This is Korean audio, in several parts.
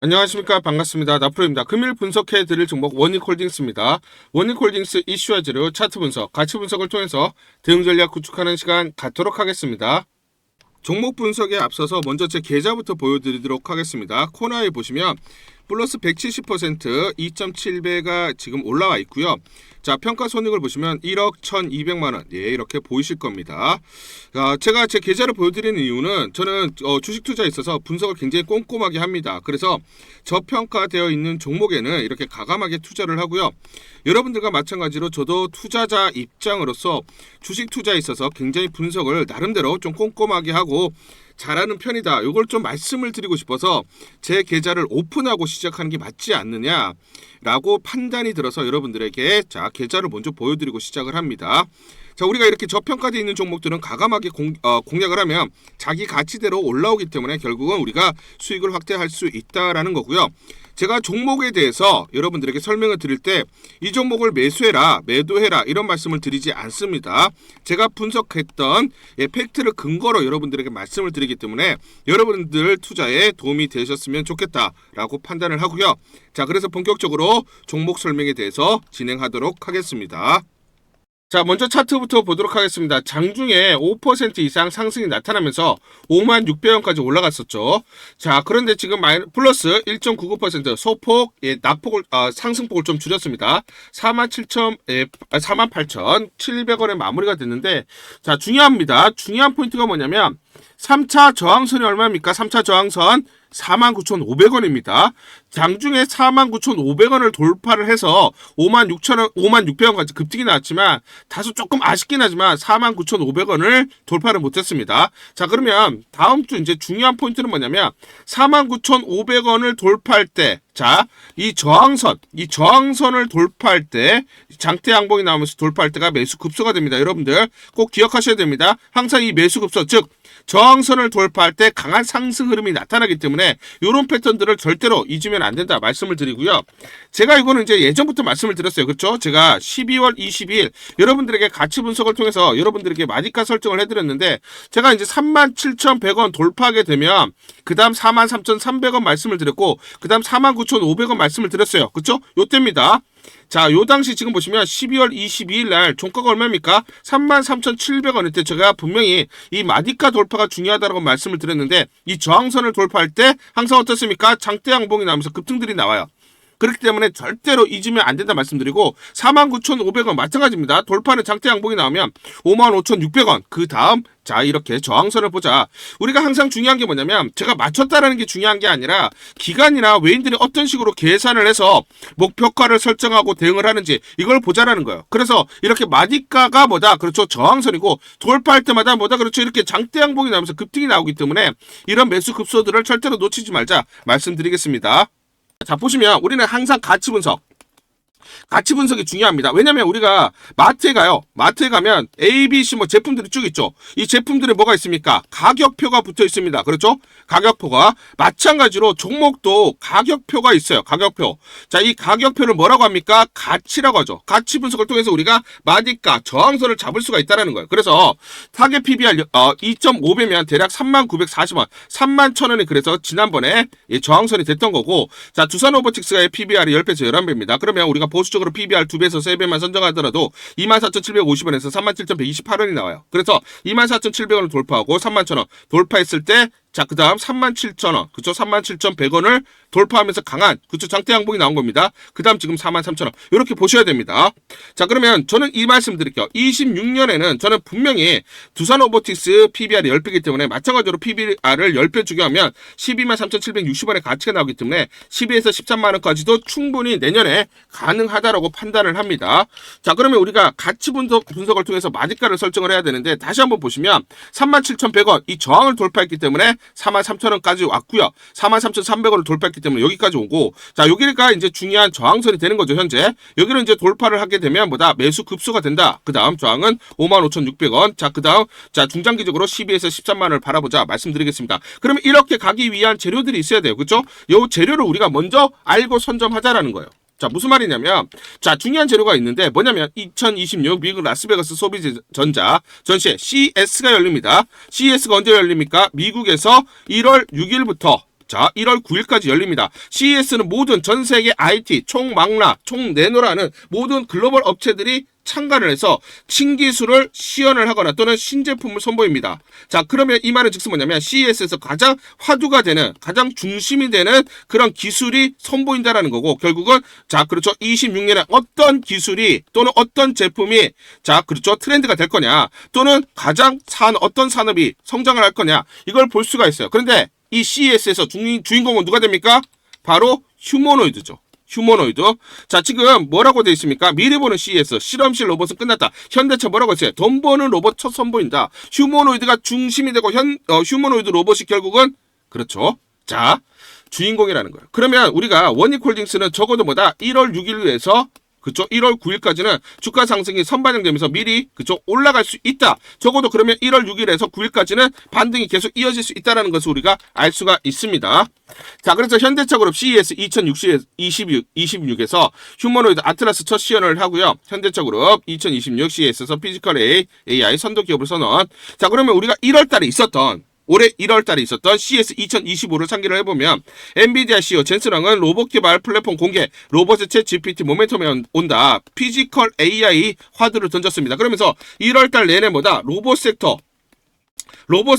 안녕하십니까. 반갑습니다. 나프로입니다. 금일 분석해 드릴 종목 원익홀딩스입니다. 원익홀딩스 이슈와 재료, 차트 분석, 가치 분석을 통해서 대응 전략 구축하는 시간 갖도록 하겠습니다. 종목 분석에 앞서서 먼저 제 계좌부터 보여드리도록 하겠습니다. 코너에 보시면 플러스 170% 2.7배가 지금 올라와 있고요. 자, 평가 손익을 보시면 1억 1,200만원. 예, 이렇게 보이실 겁니다. 제가 제 계좌를 보여드리는 이유는 저는 주식 투자에 있어서 분석을 굉장히 꼼꼼하게 합니다. 그래서 저평가되어 있는 종목에는 이렇게 과감하게 투자를 하고요. 여러분들과 마찬가지로 저도 투자자 입장으로서 주식 투자에 있어서 굉장히 분석을 나름대로 좀 꼼꼼하게 하고 잘하는 편이다. 이걸 좀 말씀을 드리고 싶어서 제 계좌를 오픈하고 시작하는 게 맞지 않느냐라고 판단이 들어서 여러분들에게 자, 계좌를 먼저 보여드리고 시작을 합니다. 자, 우리가 이렇게 저평가되어 있는 종목들은 과감하게 공략을 하면 자기 가치대로 올라오기 때문에 결국은 우리가 수익을 확대할 수 있다라는 거고요. 제가 종목에 대해서 여러분들에게 설명을 드릴 때 이 종목을 매수해라, 매도해라 이런 말씀을 드리지 않습니다. 제가 분석했던 팩트를 근거로 여러분들에게 말씀을 드리기 때문에 여러분들 투자에 도움이 되셨으면 좋겠다라고 판단을 하고요. 자, 그래서 본격적으로 종목 설명에 대해서 진행하도록 하겠습니다. 자, 먼저 차트부터 보도록 하겠습니다. 장중에 5% 이상 상승이 나타나면서 56,000원까지 올라갔었죠. 자, 그런데 지금 플러스 1.99% 소폭, 낙폭을, 상승폭을 좀 줄였습니다. 48,700원에 마무리가 됐는데, 자, 중요합니다. 중요한 포인트가 뭐냐면, 3차 저항선이 얼마입니까? 3차 저항선 49,500원입니다. 장중에 49,500원을 돌파를 해서 56,000원까지 급등이 나왔지만 다소 조금 아쉽긴 하지만 49,500원을 돌파를 못했습니다. 자, 그러면 다음 주 이제 중요한 포인트는 뭐냐면 49,500원을 돌파할 때, 자, 이 저항선을 돌파할 때 장대 양봉이 나오면서 돌파할 때가 매수 급소가 됩니다. 여러분들 꼭 기억하셔야 됩니다. 항상 이 매수 급소, 즉 저항선을 돌파할 때 강한 상승 흐름이 나타나기 때문에 이런 패턴들을 절대로 잊으면 안 된다 말씀을 드리고요. 제가 이거는 이제 예전부터 말씀을 드렸어요. 그렇죠? 제가 12월 22일 여러분들에게 가치 분석을 통해서 여러분들에게 마디가 설정을 해드렸는데 제가 이제 37,100원 돌파하게 되면 그 다음 43,300원 말씀을 드렸고 그 다음 49,500원 말씀을 드렸어요. 그렇죠? 요때입니다. 자, 요 당시 지금 보시면 12월 22일 날 종가가 얼마입니까? 33,700원일 때 제가 분명히 이 마디가 돌파가 중요하다고 말씀을 드렸는데 이 저항선을 돌파할 때 항상 어떻습니까? 장대 양봉이 나오면서 급등들이 나와요. 그렇기 때문에 절대로 잊으면 안 된다 말씀드리고 49,500원 마찬가지입니다. 돌파는 장대 양봉이 나오면 55,600원 그 다음 자, 이렇게 저항선을 보자. 우리가 항상 중요한 게 뭐냐면 제가 맞췄다라는 게 중요한 게 아니라 기관이나 외인들이 어떤 식으로 계산을 해서 목표가를 설정하고 대응을 하는지 이걸 보자라는 거예요. 그래서 이렇게 마디가가 뭐다? 그렇죠. 저항선이고 돌파할 때마다 뭐다? 그렇죠. 이렇게 장대 양봉이 나오면서 급등이 나오기 때문에 이런 매수 급소들을 절대로 놓치지 말자 말씀드리겠습니다. 자, 보시면 우리는 항상 가치 분석이 중요합니다. 왜냐면 우리가 마트에 가요. 마트에 가면 A, B, C 제품들이 쭉 있죠. 이 제품들에 뭐가 있습니까? 가격표가 붙어 있습니다. 그렇죠? 가격표가. 마찬가지로 종목도 가격표가 있어요. 가격표. 자, 이 가격표를 뭐라고 합니까? 가치라고 하죠. 가치 분석을 통해서 우리가 마디가 저항선을 잡을 수가 있다는 거예요. 그래서 타겟 PBR 2.5배면 대략 39,40원, 31,000원이 그래서 지난번에 저항선이 됐던 거고, 자, 두산 오버틱스가 PBR이 10배에서 11배입니다. 그러면 우리가 보수적으로 PBR 2배에서 3배만 선정하더라도 24,750원에서 37,128원이 나와요. 그래서 24,700원을 돌파하고 31,000원 돌파했을 때 자, 그 다음 37,000원, 그쵸? 37,100원을 돌파하면서 강한, 그쵸? 장대 양봉이 나온 겁니다. 그 다음 지금 43,000원. 이렇게 보셔야 됩니다. 자, 그러면 저는 이 말씀 드릴게요. 26년에는 저는 분명히 두산 오버틱스 PBR이 10배이기 때문에 마찬가지로 PBR을 10배 주게 하면 123,760원의 가치가 나오기 때문에 12에서 13만원까지도 충분히 내년에 가능하다라고 판단을 합니다. 자, 그러면 우리가 가치 분석을 통해서 마디가를 설정을 해야 되는데 다시 한번 보시면 37,100원, 이 저항을 돌파했기 때문에 43,000원까지 왔고요. 43,300원을 돌파했기 때문에 여기까지 오고, 자, 여기가 이제 중요한 저항선이 되는 거죠, 현재. 여기를 이제 돌파를 하게 되면 뭐다? 매수 급소가 된다. 그 다음 저항은 55,600원. 자, 그 다음, 자, 중장기적으로 12에서 13만원을 바라보자 말씀드리겠습니다. 그러면 이렇게 가기 위한 재료들이 있어야 돼요. 그쵸? 요 재료를 우리가 먼저 알고 선점하자라는 거예요. 자, 무슨 말이냐면, 자, 중요한 재료가 있는데 뭐냐면 2026 미국 라스베가스 소비전자 전시회 CES가 열립니다. CES가 언제 열립니까? 미국에서 1월 6일부터 자, 1월 9일까지 열립니다. CES는 모든 전 세계 IT, 총망라, 총내노라는 모든 글로벌 업체들이 참가를 해서 신기술을 시연을 하거나 또는 신제품을 선보입니다. 자, 그러면 이 말은 즉슨 뭐냐면 CES에서 가장 화두가 되는, 가장 중심이 되는 그런 기술이 선보인다라는 거고, 결국은 자, 그렇죠. 26년에 어떤 기술이 또는 어떤 제품이 자, 그렇죠. 트렌드가 될 거냐, 또는 가장 어떤 산업이 성장을 할 거냐, 이걸 볼 수가 있어요. 그런데 이 CES에서 주인공은 누가 됩니까? 바로 휴머노이드죠. 휴머노이드. 자, 지금 뭐라고 되어 있습니까? 미래 보는 CES, 실험실 로봇은 끝났다. 현대차 뭐라고 했어요? 돈 버는 로봇 첫 선보인다. 휴머노이드가 중심이 되고 휴머노이드 로봇이 결국은 그렇죠. 자, 주인공이라는 거예요. 그러면 우리가 원익홀딩스는 적어도 뭐다? 1월 6일에서 그쵸? 1월 9일까지는 주가 상승이 선반영되면서 미리 그쵸? 올라갈 수 있다. 적어도 그러면 1월 6일에서 9일까지는 반등이 계속 이어질 수 있다는 것을 우리가 알 수가 있습니다. 자, 그래서 현대차그룹 CES 2026에서 휴머노이드 아틀라스 첫 시연을 하고요. 현대차그룹 2026 CES에서 피지컬 AI 선도 기업을 선언. 자, 그러면 우리가 1월달에 있었던 올해 1월달에 있었던 CES 2025를 상기를 해보면 엔비디아 CEO 젠슨왕은 로봇 개발 플랫폼 공개, 로봇의 챗 GPT 모멘텀이 온다. 피지컬 AI 화두를 던졌습니다. 그러면서 1월달 내내 뭐다? 로봇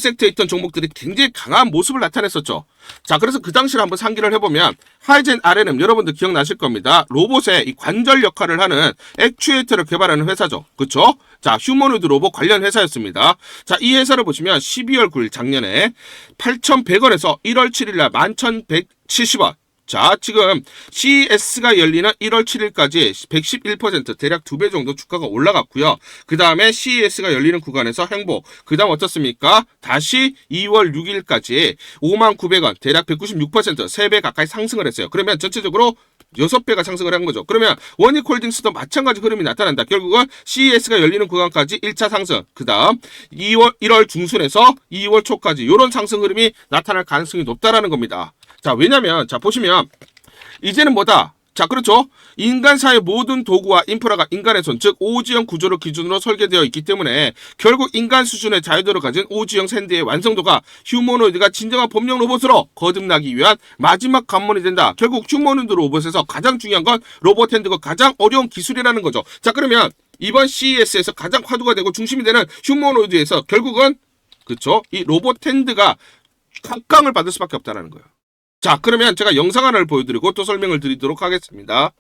섹터에 있던 종목들이 굉장히 강한 모습을 나타냈었죠. 자, 그래서 그 당시를 한번 상기를 해보면 하이젠 RM 여러분들 기억나실 겁니다. 로봇의 이 관절 역할을 하는 액추에이터를 개발하는 회사죠. 그쵸? 자, 휴머노이드 로봇 관련 회사였습니다. 자, 이 회사를 보시면 12월 9일 작년에 8,100원에서 1월 7일날 11,170원. 자, 지금 CES가 열리는 1월 7일까지 111% 대략 2배 정도 주가가 올라갔고요. 그 다음에 CES가 열리는 구간에서 행보. 그 다음 어떻습니까? 다시 2월 6일까지 59,900원 대략 196% 3배 가까이 상승을 했어요. 그러면 전체적으로 6배가 상승을 한 거죠. 그러면 원익홀딩스도 마찬가지 흐름이 나타난다. 결국은 CES가 열리는 구간까지 1차 상승. 그 다음 1월 중순에서 2월 초까지 이런 상승 흐름이 나타날 가능성이 높다라는 겁니다. 자, 왜냐면 자, 보시면 이제는 뭐다? 자, 그렇죠. 인간사의 모든 도구와 인프라가 인간의 손, 즉 오지형 구조를 기준으로 설계되어 있기 때문에 결국 인간 수준의 자유도를 가진 오지형 샌드의 완성도가 휴머노이드가 진정한 범용 로봇으로 거듭나기 위한 마지막 관문이 된다. 결국 휴머노이드 로봇에서 가장 중요한 건 로봇 핸드가 가장 어려운 기술이라는 거죠. 자, 그러면 이번 CES에서 가장 화두가 되고 중심이 되는 휴머노이드에서 결국은 그렇죠. 이 로봇 핸드가 각광을 받을 수밖에 없다는 거예요. 자, 그러면 제가 영상 하나를 보여드리고 또 설명을 드리도록 하겠습니다.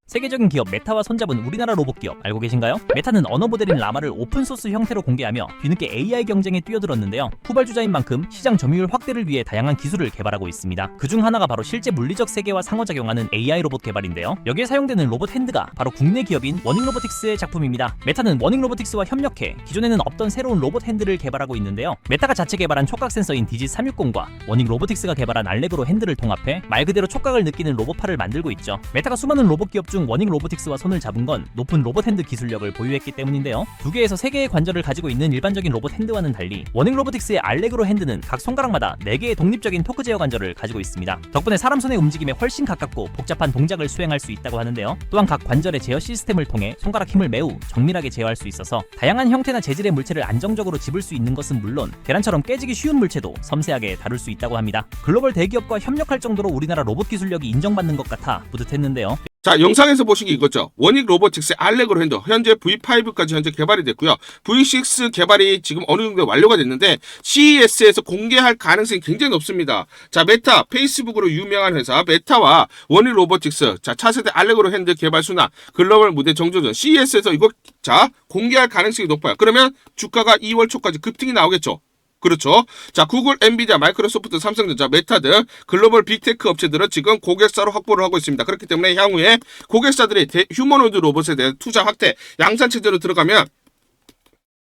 세계적인 기업 메타와 손잡은 우리나라 로봇 기업 알고 계신가요? 메타는 언어 모델인 라마를 오픈소스 형태로 공개하며 뒤늦게 AI 경쟁에 뛰어들었는데요. 후발주자인 만큼 시장 점유율 확대를 위해 다양한 기술을 개발하고 있습니다. 그중 하나가 바로 실제 물리적 세계와 상호작용하는 AI 로봇 개발인데요. 여기에 사용되는 로봇 핸드가 바로 국내 기업인 워닝로보틱스의 작품입니다. 메타는 워닝로보틱스와 협력해 기존에는 없던 새로운 로봇 핸드를 개발하고 있는데요. 메타가 자체 개발한 촉각 센서인 디지360과 워닝로보틱스가 개발한 알렉으로 핸드를 통합해 말 그대로 촉각을 느끼는 로봇팔을 만들고 있죠. 메타가 수많은 로봇 기업 중 워닝 로보틱스와 손을 잡은 건 높은 로봇 핸드 기술력을 보유했기 때문인데요. 2개에서 3개의 관절을 가지고 있는 일반적인 로봇 핸드와는 달리 워닝 로보틱스의 알렉으로 핸드는 각 손가락마다 4개의 독립적인 토크 제어 관절을 가지고 있습니다. 덕분에 사람 손의 움직임에 훨씬 가깝고 복잡한 동작을 수행할 수 있다고 하는데요. 또한 각 관절의 제어 시스템을 통해 손가락 힘을 매우 정밀하게 제어할 수 있어서 다양한 형태나 재질의 물체를 안정적으로 집을 수 있는 것은 물론 계란처럼 깨지기 쉬운 물체도 섬세하게 다룰 수 있다고 합니다. 글로벌 대기업과 협력할 정도로 우리나라 로봇 기술력이 인정받는 것 같아 뿌듯했는데요. 자, 영상에서 보신 게 이거죠. 원익 로보틱스의 알렉으로 핸드 현재 V5까지 현재 개발이 됐고요. V6 개발이 지금 어느 정도 완료가 됐는데 CES에서 공개할 가능성이 굉장히 높습니다. 자, 메타, 페이스북으로 유명한 회사 메타와 원익 로보틱스, 자, 차세대 알렉으로 핸드 개발 순환, 글로벌 무대 정조전 CES에서 이거 자, 공개할 가능성이 높아요. 그러면 주가가 2월 초까지 급등이 나오겠죠. 그렇죠. 자, 구글, 엔비디아, 마이크로소프트, 삼성전자, 메타 등 글로벌 빅테크 업체들은 지금 고객사로 확보를 하고 있습니다. 그렇기 때문에 향후에 고객사들이 휴머노이드 로봇에 대한 투자 확대, 양산 체제로 들어가면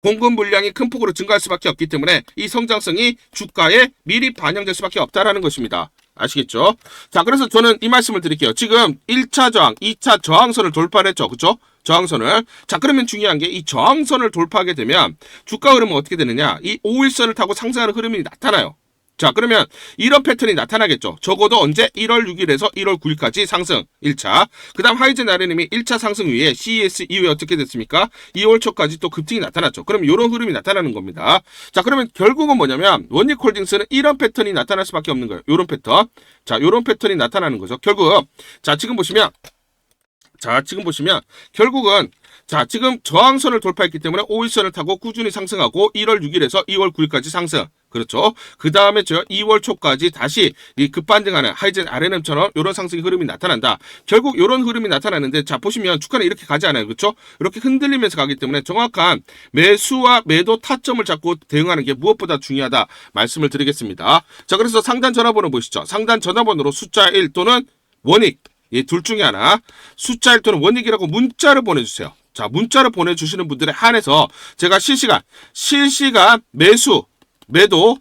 공급 물량이 큰 폭으로 증가할 수밖에 없기 때문에 이 성장성이 주가에 미리 반영될 수밖에 없다라는 것입니다. 아시겠죠? 자, 그래서 저는 이 말씀을 드릴게요. 지금 1차 저항, 2차 저항선을 돌파를 했죠. 그렇죠? 저항선을. 자, 그러면 중요한 게 이 저항선을 돌파하게 되면 주가 흐름은 어떻게 되느냐? 이 5일선을 타고 상승하는 흐름이 나타나요. 자, 그러면 이런 패턴이 나타나겠죠. 적어도 언제 1월 6일에서 1월 9일까지 상승 1차. 그 다음 하이젠 아르님이 1차 상승 위에 CES 이후에 어떻게 됐습니까? 2월 초까지 또 급등이 나타났죠. 그럼 이런 흐름이 나타나는 겁니다. 자, 그러면 결국은 뭐냐면 원익홀딩스는 이런 패턴이 나타날 수밖에 없는 거예요. 이런 패턴. 자, 이런 패턴이 나타나는 거죠. 결국 자, 지금 보시면 결국은 자, 지금 저항선을 돌파했기 때문에 5일선을 타고 꾸준히 상승하고 1월 6일에서 2월 9일까지 상승. 그렇죠. 그 다음에 저 2월 초까지 다시 이 급반등하는 하이젠 RNM처럼 이런 상승의 흐름이 나타난다. 결국 이런 흐름이 나타나는데 자, 보시면 주가는 이렇게 가지 않아요. 그렇죠? 이렇게 흔들리면서 가기 때문에 정확한 매수와 매도 타점을 잡고 대응하는 게 무엇보다 중요하다 말씀을 드리겠습니다. 자, 그래서 상단 전화번호 보시죠. 상단 전화번호로 숫자 1 또는 원익 이 둘 중에 하나 숫자 1 또는 원익이라고 문자를 보내주세요. 자, 문자를 보내주시는 분들에 한해서 제가 실시간 매수 매도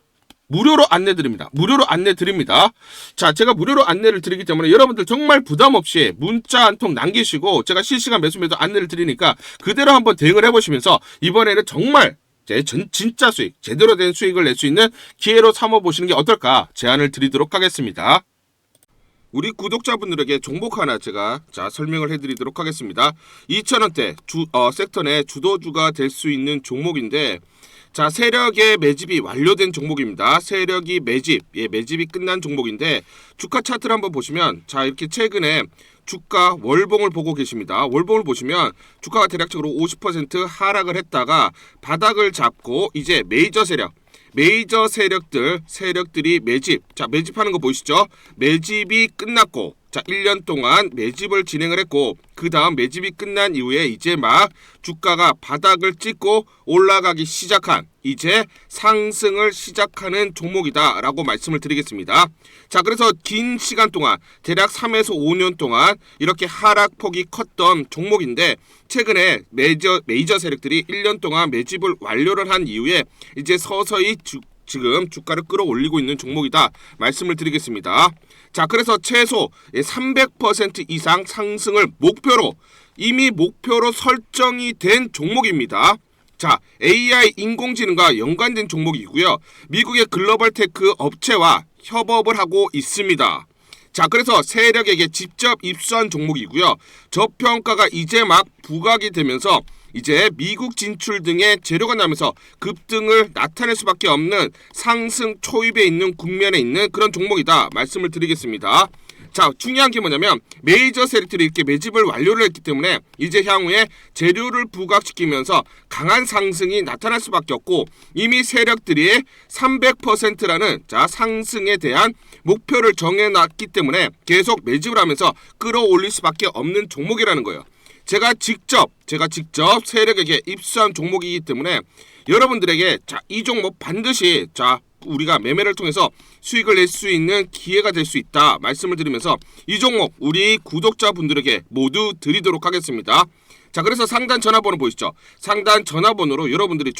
무료로 안내드립니다. 무료로 안내드립니다. 자, 제가 무료로 안내를 드리기 때문에 여러분들 정말 부담 없이 문자 한 통 남기시고 제가 실시간 매수 매도 안내를 드리니까 그대로 한번 대응을 해보시면서 이번에는 정말 진짜 수익, 제대로 된 수익을 낼 수 있는 기회로 삼아보시는 게 어떨까 제안을 드리도록 하겠습니다. 우리 구독자분들에게 종목 하나 제가 설명을 해드리도록 하겠습니다. 2,000원대 섹터 내 주도주가 될 수 있는 종목인데 자, 세력의 매집이 완료된 종목입니다. 세력이 매집이 끝난 종목인데 주가 차트를 한번 보시면 자, 이렇게 최근에 주가 월봉을 보고 계십니다. 월봉을 보시면 주가가 대략적으로 50% 하락을 했다가 바닥을 잡고 이제 메이저 세력들이 매집하는 거 보이시죠? 매집이 끝났고 자, 1년 동안 매집을 진행을 했고 그 다음 매집이 끝난 이후에 이제 막 주가가 바닥을 찍고 올라가기 시작한 이제 상승을 시작하는 종목이다 라고 말씀을 드리겠습니다. 자, 그래서 긴 시간 동안 대략 3에서 5년 동안 이렇게 하락폭이 컸던 종목인데 최근에 메이저 세력들이 1년 동안 매집을 완료를 한 이후에 이제 서서히 지금 주가를 끌어올리고 있는 종목이다 말씀을 드리겠습니다. 자, 그래서 최소 300% 이상 상승을 이미 목표로 설정이 된 종목입니다. 자, AI 인공지능과 연관된 종목이고요. 미국의 글로벌 테크 업체와 협업을 하고 있습니다. 자, 그래서 세력에게 직접 입수한 종목이고요. 저평가가 이제 막 부각이 되면서 이제 미국 진출 등의 재료가 나면서 급등을 나타낼 수밖에 없는 상승 초입에 있는 국면에 있는 그런 종목이다 말씀을 드리겠습니다. 자, 중요한 게 뭐냐면 메이저 세력들이 이렇게 매집을 완료를 했기 때문에 이제 향후에 재료를 부각시키면서 강한 상승이 나타날 수밖에 없고 이미 세력들이 300%라는 상승에 대한 목표를 정해놨기 때문에 계속 매집을 하면서 끌어올릴 수밖에 없는 종목이라는 거예요. 제가 직접 세력에게 입수한 종목이기 때문에 여러분들에게 이 종목 반드시 우리가 매매를 통해서 수익을 낼 수 있는 기회가 될 수 있다 말씀을 드리면서 이 종목 우리 구독자분들에게 모두 드리도록 하겠습니다. 자, 그래서 상단 전화번호 보이시죠? 상단 전화번호로 여러분들이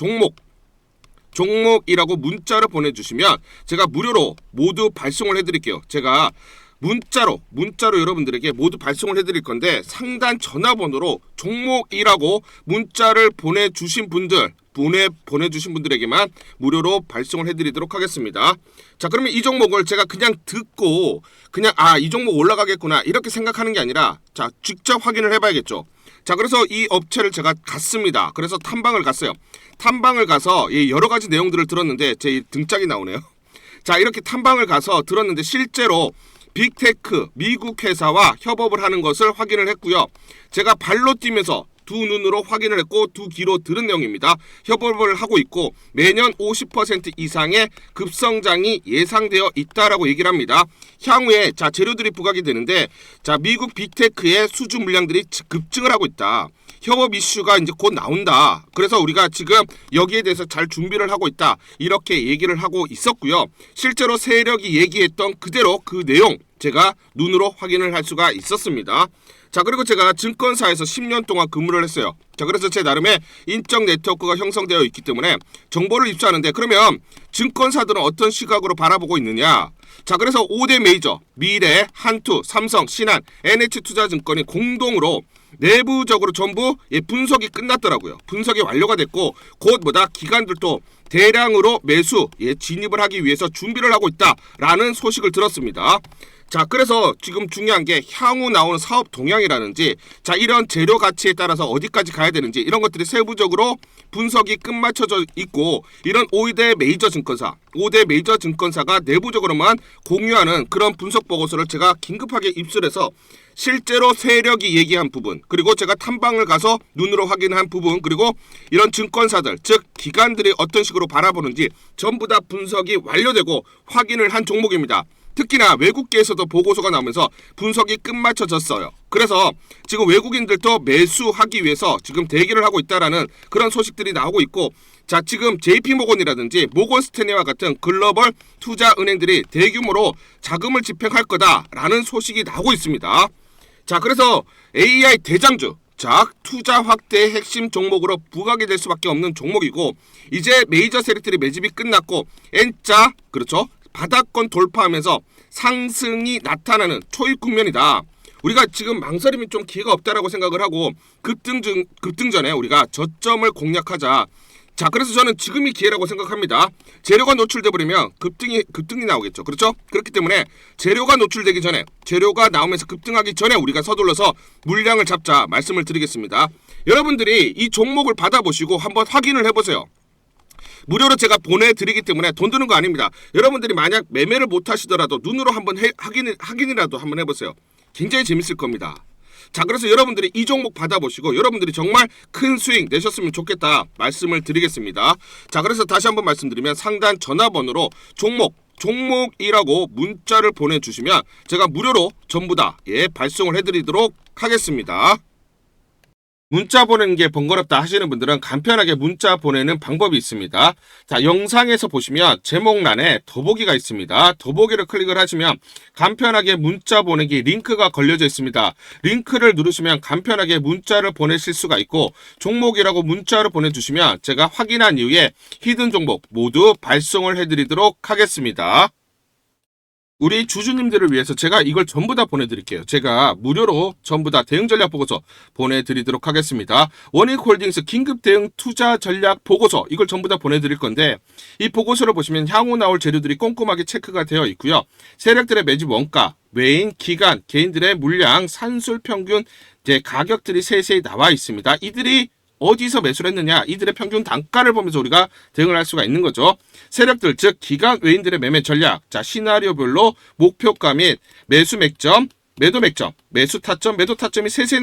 종목이라고 문자를 보내주시면 제가 무료로 모두 발송을 해드릴게요. 제가 문자로 여러분들에게 모두 발송을 해드릴 건데 상단 전화번호로 종목이라고 문자를 보내주신 분들에게만 무료로 발송을 해드리도록 하겠습니다. 자, 그러면 이 종목을 제가 그냥 듣고 이 종목 올라가겠구나 이렇게 생각하는 게 아니라 직접 확인을 해봐야겠죠. 자, 그래서 이 업체를 제가 갔습니다. 그래서 탐방을 갔어요. 탐방을 가서 여러 가지 내용들을 들었는데 제 등짝이 나오네요. 자, 이렇게 탐방을 가서 들었는데 실제로 빅테크 미국 회사와 협업을 하는 것을 확인을 했고요. 제가 발로 뛰면서 두 눈으로 확인을 했고 두 귀로 들은 내용입니다. 협업을 하고 있고 매년 50% 이상의 급성장이 예상되어 있다라고 얘기를 합니다. 향후에 재료들이 부각이 되는데 미국 빅테크의 수주 물량들이 급증을 하고 있다. 협업 이슈가 이제 곧 나온다. 그래서 우리가 지금 여기에 대해서 잘 준비를 하고 있다. 이렇게 얘기를 하고 있었고요. 실제로 세력이 얘기했던 그대로 그 내용 제가 눈으로 확인을 할 수가 있었습니다. 자, 그리고 제가 증권사에서 10년 동안 근무를 했어요. 자, 그래서 제 나름의 인적 네트워크가 형성되어 있기 때문에 정보를 입수하는데 그러면 증권사들은 어떤 시각으로 바라보고 있느냐? 자, 그래서 5대 메이저 미래, 한투, 삼성, 신한, NH투자증권이 공동으로 내부적으로 전부 분석이 끝났더라고요. 분석이 완료가 됐고 곧 기관들도 대량으로 매수 진입을 하기 위해서 준비를 하고 있다라는 소식을 들었습니다. 자, 그래서 지금 중요한 게 향후 나오는 사업 동향이라든지 자, 이런 재료 가치에 따라서 어디까지 가야 되는지 이런 것들이 세부적으로 분석이 끝마쳐져 있고 이런 5대 메이저 증권사가 내부적으로만 공유하는 그런 분석 보고서를 제가 긴급하게 입수해서 실제로 세력이 얘기한 부분, 그리고 제가 탐방을 가서 눈으로 확인한 부분, 그리고 이런 증권사들, 즉 기관들이 어떤 식으로 바라보는지 전부 다 분석이 완료되고 확인을 한 종목입니다. 특히나 외국계에서도 보고서가 나오면서 분석이 끝마쳐졌어요. 그래서 지금 외국인들도 매수하기 위해서 지금 대기를 하고 있다라는 그런 소식들이 나오고 있고, 자, 지금 JP모건이라든지 모건스탠리와 같은 글로벌 투자 은행들이 대규모로 자금을 집행할 거다라는 소식이 나오고 있습니다. 자, 그래서 AI 대장주, 자, 투자 확대의 핵심 종목으로 부각이 될 수밖에 없는 종목이고, 이제 메이저 세력들이 매집이 끝났고 N자, 그렇죠, 바닥권 돌파하면서 상승이 나타나는 초입 국면이다. 우리가 지금 망설임이 좀 기회가 없다라고 생각을 하고 급등 전에 우리가 저점을 공략하자. 자, 그래서 저는 지금이 기회라고 생각합니다. 재료가 노출돼 버리면 급등이 나오겠죠. 그렇죠? 그렇기 때문에 재료가 노출되기 전에, 재료가 나오면서 급등하기 전에 우리가 서둘러서 물량을 잡자 말씀을 드리겠습니다. 여러분들이 이 종목을 받아보시고 한번 확인을 해보세요. 무료로 제가 보내드리기 때문에 돈 드는 거 아닙니다. 여러분들이 만약 매매를 못 하시더라도 눈으로 한번 확인이라도 한번 해보세요. 굉장히 재밌을 겁니다. 자, 그래서 여러분들이 이 종목 받아보시고 여러분들이 정말 큰 수익 내셨으면 좋겠다 말씀을 드리겠습니다. 자, 그래서 다시 한번 말씀드리면 상단 전화번호로 종목이라고 문자를 보내주시면 제가 무료로 전부 다 발송을 해드리도록 하겠습니다. 문자 보내는 게 번거롭다 하시는 분들은 간편하게 문자 보내는 방법이 있습니다. 자, 영상에서 보시면 제목란에 더보기가 있습니다. 더보기를 클릭을 하시면 간편하게 문자 보내기 링크가 걸려져 있습니다. 링크를 누르시면 간편하게 문자를 보내실 수가 있고, 종목이라고 문자를 보내주시면 제가 확인한 이후에 히든 종목 모두 발송을 해드리도록 하겠습니다. 우리 주주님들을 위해서 제가 이걸 전부 다 보내드릴게요. 제가 무료로 전부 다 대응 전략 보고서 보내드리도록 하겠습니다. 원익홀딩스 긴급 대응 투자 전략 보고서, 이걸 전부 다 보내드릴 건데, 이 보고서를 보시면 향후 나올 재료들이 꼼꼼하게 체크가 되어 있고요. 세력들의 매집 원가, 외인, 기간, 개인들의 물량, 산술 평균 가격들이 세세히 나와 있습니다. 이들이 어디서 매수를 했느냐, 이들의 평균 단가를 보면서 우리가 대응을 할 수가 있는 거죠. 세력들, 즉 기관 외인들의 매매 전략, 자, 시나리오별로 목표가 및 매수 맥점, 매도 맥점, 매수 타점, 매도 타점이 세세히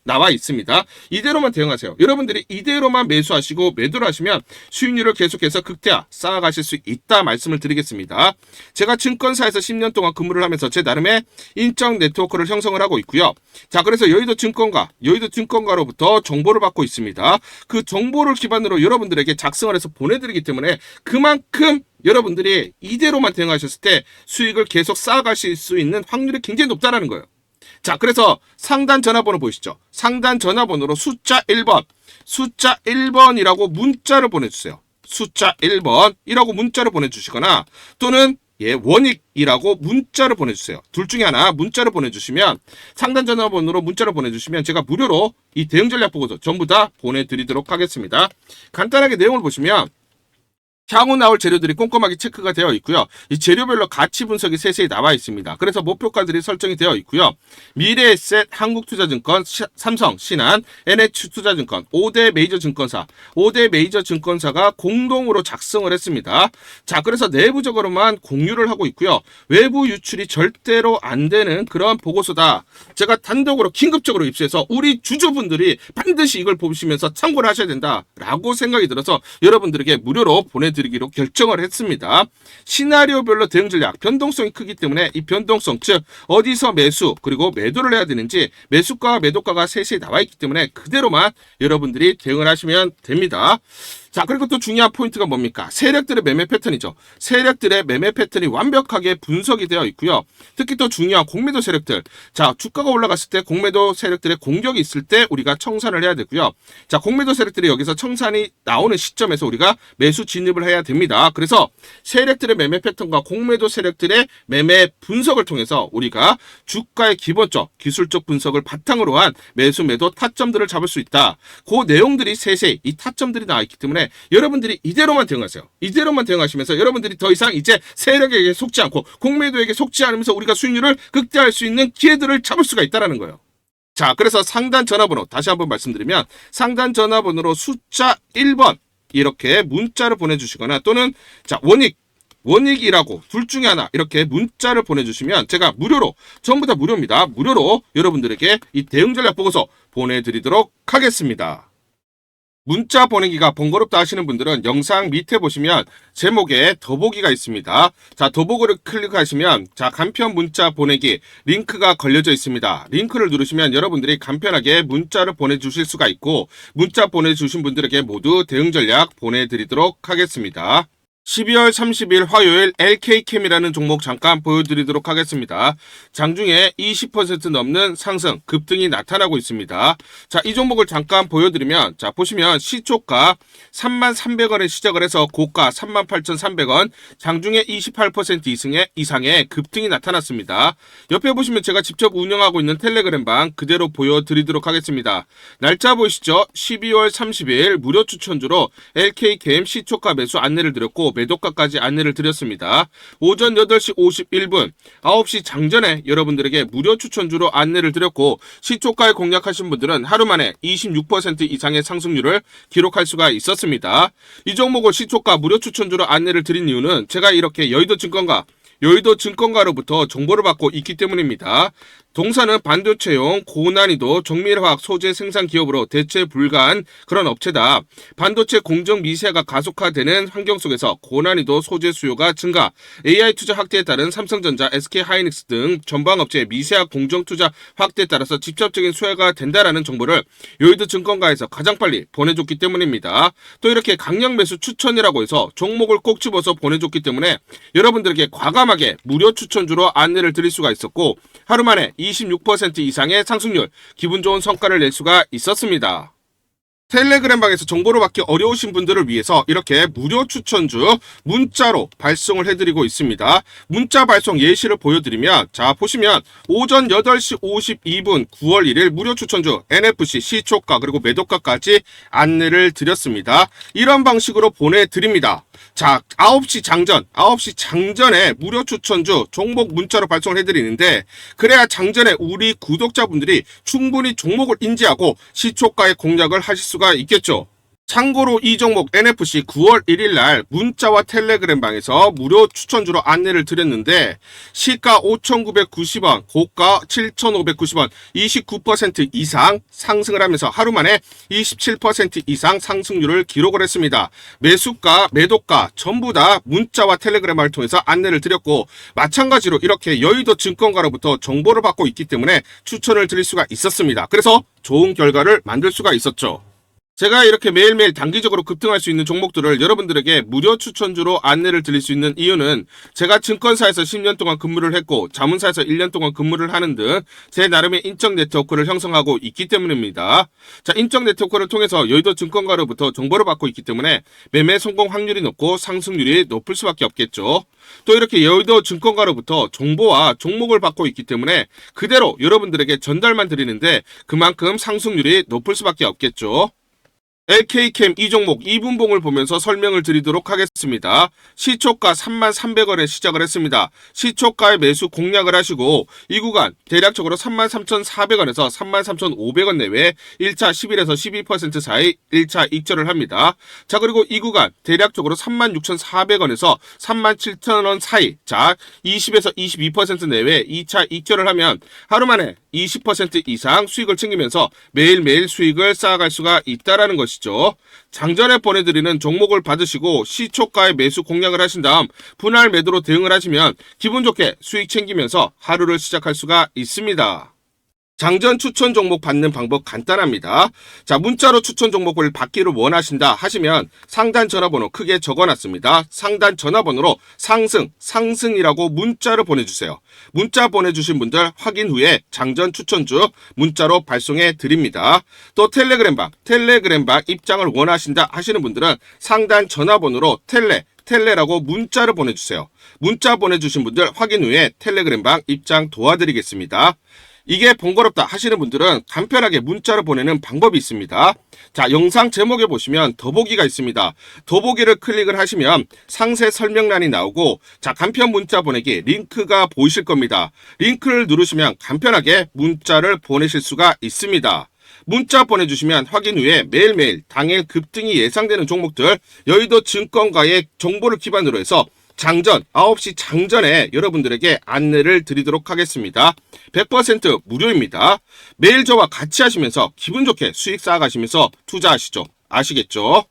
나와 있습니다. 이대로만 대응하세요. 여러분들이 이대로만 매수하시고 매도를 하시면 수익률을 계속해서 극대화 쌓아가실 수 있다 말씀을 드리겠습니다. 제가 증권사에서 10년 동안 근무를 하면서 제 나름의 인적 네트워크를 형성을 하고 있고요. 자, 그래서 여의도 증권가로부터 정보를 받고 있습니다. 그 정보를 기반으로 여러분들에게 작성을 해서 보내드리기 때문에 그만큼 여러분들이 이대로만 대응하셨을 때 수익을 계속 쌓아가실 수 있는 확률이 굉장히 높다라는 거예요. 자, 그래서 상단 전화번호 보이시죠? 상단 전화번호로 숫자 1번이라고 문자를 보내주세요. 숫자 1번이라고 문자를 보내주시거나 또는 원익이라고 문자를 보내주세요. 둘 중에 하나 문자를 보내주시면, 상단 전화번호로 문자를 보내주시면 제가 무료로 이 대응 전략 보고서 전부 다 보내드리도록 하겠습니다. 간단하게 내용을 보시면 향후 나올 재료들이 꼼꼼하게 체크가 되어 있고요. 이 재료별로 가치 분석이 세세히 나와 있습니다. 그래서 목표가들이 설정이 되어 있고요. 미래에셋, 한국투자증권, 삼성, 신한, NH투자증권, 5대 메이저 증권사가 공동으로 작성을 했습니다. 자, 그래서 내부적으로만 공유를 하고 있고요. 외부 유출이 절대로 안 되는 그런 보고서다. 제가 단독으로 긴급적으로 입수해서 우리 주주분들이 반드시 이걸 보시면서 참고를 하셔야 된다라고 생각이 들어서 여러분들에게 무료로 보내드리기로 결정을 했습니다. 시나리오별로 대응 전략, 변동성이 크기 때문에 이 변동성, 즉 어디서 매수 그리고 매도를 해야 되는지 매수가와 매도가가 세세히 나와 있기 때문에 그대로만 여러분들이 대응을 하시면 됩니다. 자, 그리고 또 중요한 포인트가 뭡니까? 세력들의 매매 패턴이죠. 세력들의 매매 패턴이 완벽하게 분석이 되어 있고요. 특히 또 중요한 공매도 세력들. 자, 주가가 올라갔을 때 공매도 세력들의 공격이 있을 때 우리가 청산을 해야 되고요. 자, 공매도 세력들이 여기서 청산이 나오는 시점에서 우리가 매수 진입을 해야 됩니다. 그래서 세력들의 매매 패턴과 공매도 세력들의 매매 분석을 통해서 우리가 주가의 기본적, 기술적 분석을 바탕으로 한 매수 매도 타점들을 잡을 수 있다. 그 내용들이 세세히 이 타점들이 나와 있기 때문에 여러분들이 이대로만 대응하세요. 이대로만 대응하시면서 여러분들이 더 이상 이제 세력에게 속지 않고 공매도에게 속지 않으면서 우리가 수익률을 극대화할 수 있는 기회들을 잡을 수가 있다는 거예요. 자, 그래서 상단 전화번호 다시 한번 말씀드리면 상단 전화번호로 숫자 1번 이렇게 문자를 보내주시거나 또는 자 원익이라고 둘 중에 하나 이렇게 문자를 보내주시면 제가 무료로 전부 다 무료입니다. 무료로 여러분들에게 이 대응 전략 보고서 보내드리도록 하겠습니다. 문자 보내기가 번거롭다 하시는 분들은 영상 밑에 보시면 제목에 더보기가 있습니다. 자, 더보기를 클릭하시면 자, 간편 문자 보내기 링크가 걸려져 있습니다. 링크를 누르시면 여러분들이 간편하게 문자를 보내주실 수가 있고 문자 보내주신 분들에게 모두 대응 전략 보내드리도록 하겠습니다. 12월 30일 화요일 LK캠이라는 종목 잠깐 보여드리도록 하겠습니다. 장중에 20% 넘는 상승, 급등이 나타나고 있습니다. 자, 이 종목을 잠깐 보여드리면 자, 보시면 시초가 33,300원에 시작을 해서 고가 38,300원, 장중에 28% 이상의 급등이 나타났습니다. 옆에 보시면 제가 직접 운영하고 있는 텔레그램방 그대로 보여드리도록 하겠습니다. 날짜 보이시죠? 12월 30일 무료 추천주로 LK캠 시초가 매수 안내를 드렸고 매도가까지 안내를 드렸습니다. 오전 8시 51분 9시 장전에 여러분들에게 무료 추천주로 안내를 드렸고 시초가에 공략하신 분들은 하루 만에 26% 이상의 상승률을 기록할 수가 있었습니다. 이 종목을 시초가 무료 추천주로 안내를 드린 이유는 제가 이렇게 여의도증권가로부터 정보를 받고 있기 때문입니다. 동사는 반도체용 고난이도 정밀화학 소재 생산 기업으로 대체 불가한 그런 업체다. 반도체 공정 미세화가 가속화되는 환경 속에서 고난이도 소재 수요가 증가, AI 투자 확대에 따른 삼성전자, SK하이닉스 등 전방업체의 미세화 공정 투자 확대에 따라서 직접적인 수혜가 된다라는 정보를 여의도증권가에서 가장 빨리 보내줬기 때문입니다. 또 이렇게 강력 매수 추천이라고 해서 종목을 꼭 집어서 보내줬기 때문에 여러분들에게 과감하게 무료 추천주로 안내를 드릴 수가 있었고 하루 만에 26% 이상의 상승률, 기분 좋은 성과를 낼 수가 있었습니다. 텔레그램방에서 정보를 받기 어려우신 분들을 위해서 이렇게 무료 추천주 문자로 발송을 해드리고 있습니다. 문자 발송 예시를 보여드리면 자, 보시면 오전 8시 52분 9월 1일 무료 추천주 NFC 시초가 그리고 매도가까지 안내를 드렸습니다. 이런 방식으로 보내드립니다. 자, 9시 장전에 무료 추천주 종목 문자로 발송을 해드리는데 그래야 장전에 우리 구독자분들이 충분히 종목을 인지하고 시초가의 공략을 하실 수가 있겠죠. 참고로 이 종목 NFC 9월 1일 날 문자와 텔레그램방에서 무료 추천주로 안내를 드렸는데 시가 5,990원, 고가 7,590원, 29% 이상 상승을 하면서 하루 만에 27% 이상 상승률을 기록을 했습니다. 매수가, 매도가 전부 다 문자와 텔레그램을 통해서 안내를 드렸고 마찬가지로 이렇게 여의도 증권가로부터 정보를 받고 있기 때문에 추천을 드릴 수가 있었습니다. 그래서 좋은 결과를 만들 수가 있었죠. 제가 이렇게 매일매일 단기적으로 급등할 수 있는 종목들을 여러분들에게 무료 추천주로 안내를 드릴 수 있는 이유는 제가 증권사에서 10년 동안 근무를 했고 자문사에서 1년 동안 근무를 하는 등 제 나름의 인적 네트워크를 형성하고 있기 때문입니다. 자, 인적 네트워크를 통해서 여의도 증권가로부터 정보를 받고 있기 때문에 매매 성공 확률이 높고 상승률이 높을 수밖에 없겠죠. 또 이렇게 여의도 증권가로부터 정보와 종목을 받고 있기 때문에 그대로 여러분들에게 전달만 드리는데 그만큼 상승률이 높을 수밖에 없겠죠. LK캠 이 종목 2분봉을 보면서 설명을 드리도록 하겠습니다. 시초가 33,300원에 시작을 했습니다. 시초가의 매수 공략을 하시고 이 구간 대략적으로 33,400원에서 33,500원 내외 1차 11에서 12% 사이 1차 익절을 합니다. 자, 그리고 이 구간 대략적으로 36,400원에서 37,000원 사이 자 20에서 22% 내외 2차 익절을 하면 하루 만에 20% 이상 수익을 챙기면서 매일매일 수익을 쌓아갈 수가 있다는 것이죠. 장전에 보내드리는 종목을 받으시고 시초가의 매수 공략을 하신 다음 분할 매도로 대응을 하시면 기분 좋게 수익 챙기면서 하루를 시작할 수가 있습니다. 장전 추천 종목 받는 방법 간단합니다. 자, 문자로 추천 종목을 받기를 원하신다 하시면 상단 전화번호 크게 적어놨습니다. 상단 전화번호로 상승이라고 문자를 보내주세요. 문자 보내주신 분들 확인 후에 장전 추천주 문자로 발송해 드립니다. 또 텔레그램방 입장을 원하신다 하시는 분들은 상단 전화번호로 텔레라고 문자를 보내주세요. 문자 보내주신 분들 확인 후에 텔레그램방 입장 도와드리겠습니다. 이게 번거롭다 하시는 분들은 간편하게 문자로 보내는 방법이 있습니다. 자, 영상 제목에 보시면 더보기가 있습니다. 더보기를 클릭을 하시면 상세 설명란이 나오고, 자, 간편 문자 보내기 링크가 보이실 겁니다. 링크를 누르시면 간편하게 문자를 보내실 수가 있습니다. 문자 보내주시면 확인 후에 매일매일 당일 급등이 예상되는 종목들, 여의도 증권가의 정보를 기반으로 해서 장전, 9시 장전에 여러분들에게 안내를 드리도록 하겠습니다. 100% 무료입니다. 매일 저와 같이 하시면서 기분 좋게 수익 쌓아가시면서 투자하시죠. 아시겠죠?